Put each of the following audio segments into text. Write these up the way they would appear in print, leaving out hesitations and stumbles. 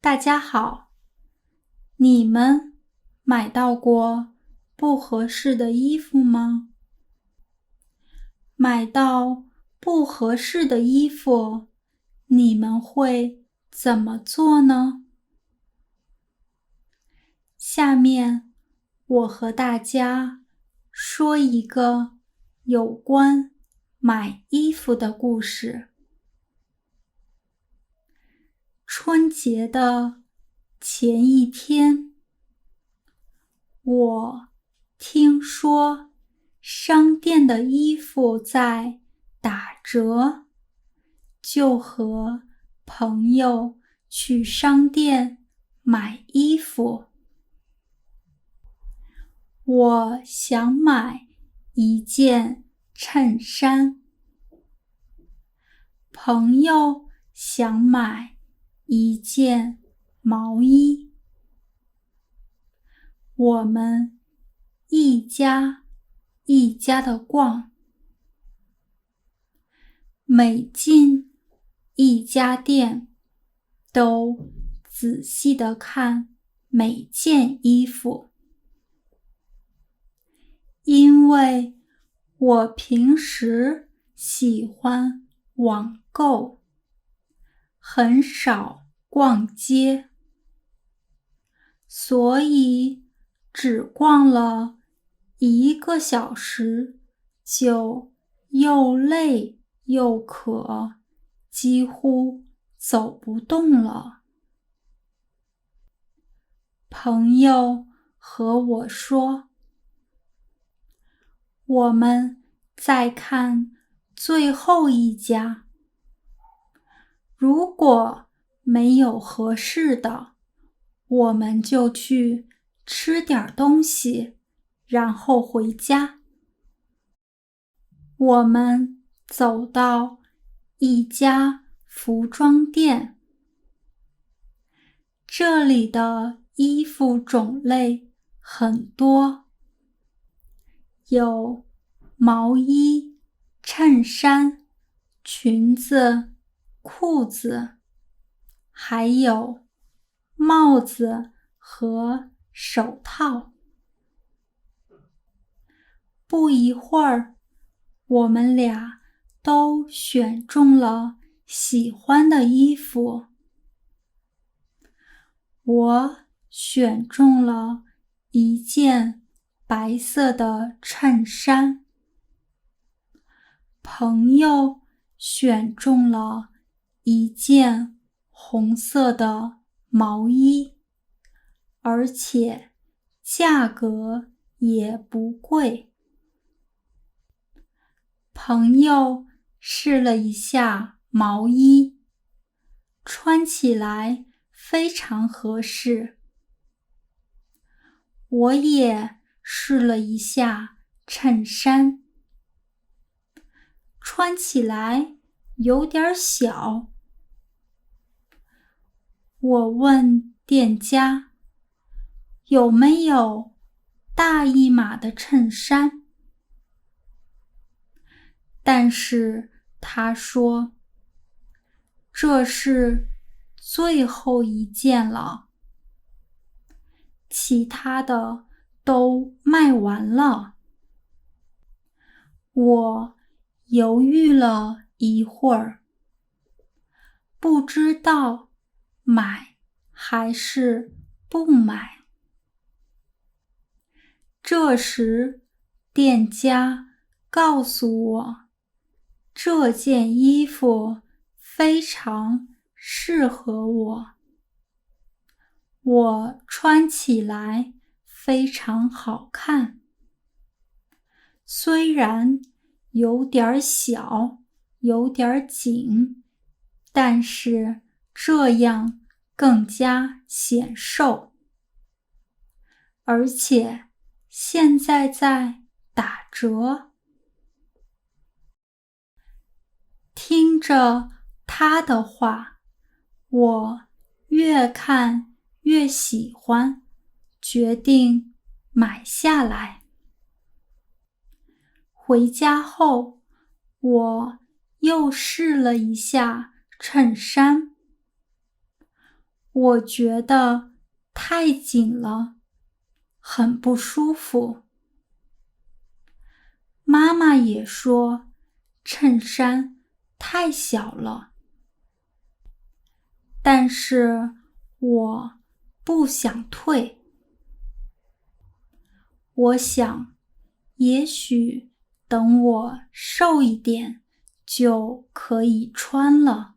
大家好，你们买到过不合适的衣服吗？买到不合适的衣服，你们会怎么做呢？下面我和大家说一个有关买衣服的故事。春节的前一天，我听说商店的衣服在打折，就和朋友去商店买衣服。我想买一件衬衫，朋友想买一件毛衣。我们一家一家的逛，每进一家店，都仔细地看每件衣服。因为我平时喜欢网购，很少逛街，所以只逛了1个小时，就又累又渴，几乎走不动了。朋友和我说，我们再看最后一家，如果没有合适的，我们就去吃点东西，然后回家。我们走到一家服装店，这里的衣服种类很多，有毛衣、衬衫、裙子、裤子，还有帽子和手套。不一会儿，我们俩都选中了喜欢的衣服。我选中了一件白色的衬衫，朋友选中了一件红色的毛衣，而且价格也不贵。朋友试了一下毛衣，穿起来非常合适。我也试了一下衬衫，穿起来有点小。我问店家有没有大一码的衬衫，但是他说这是最后一件了，其他的都卖完了。我犹豫了一会儿，不知道买还是不买。这时，店家告诉我，这件衣服非常适合我，我穿起来非常好看。虽然有点小，有点紧，但是这样更加显瘦。而且现在在打折。听着他的话，我越看越喜欢，决定买下来。回家后，我又试了一下衬衫，我觉得太紧了，很不舒服。妈妈也说衬衫太小了，但是我不想退。我想，也许等我瘦一点就可以穿了。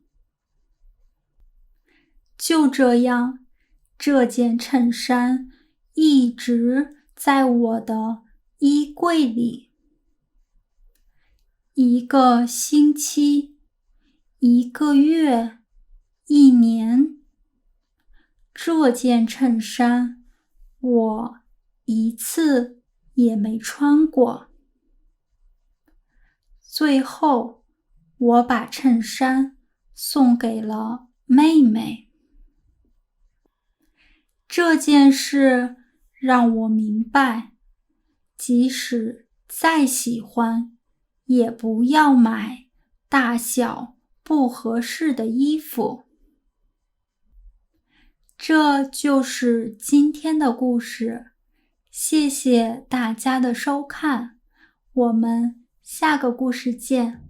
就这样，这件衬衫一直在我的衣柜里。1个星期，1个月，1年，这件衬衫我一次也没穿过。最后，我把衬衫送给了妹妹。这件事让我明白，即使再喜欢，也不要买大小不合适的衣服。这就是今天的故事，谢谢大家的收看，我们下个故事见。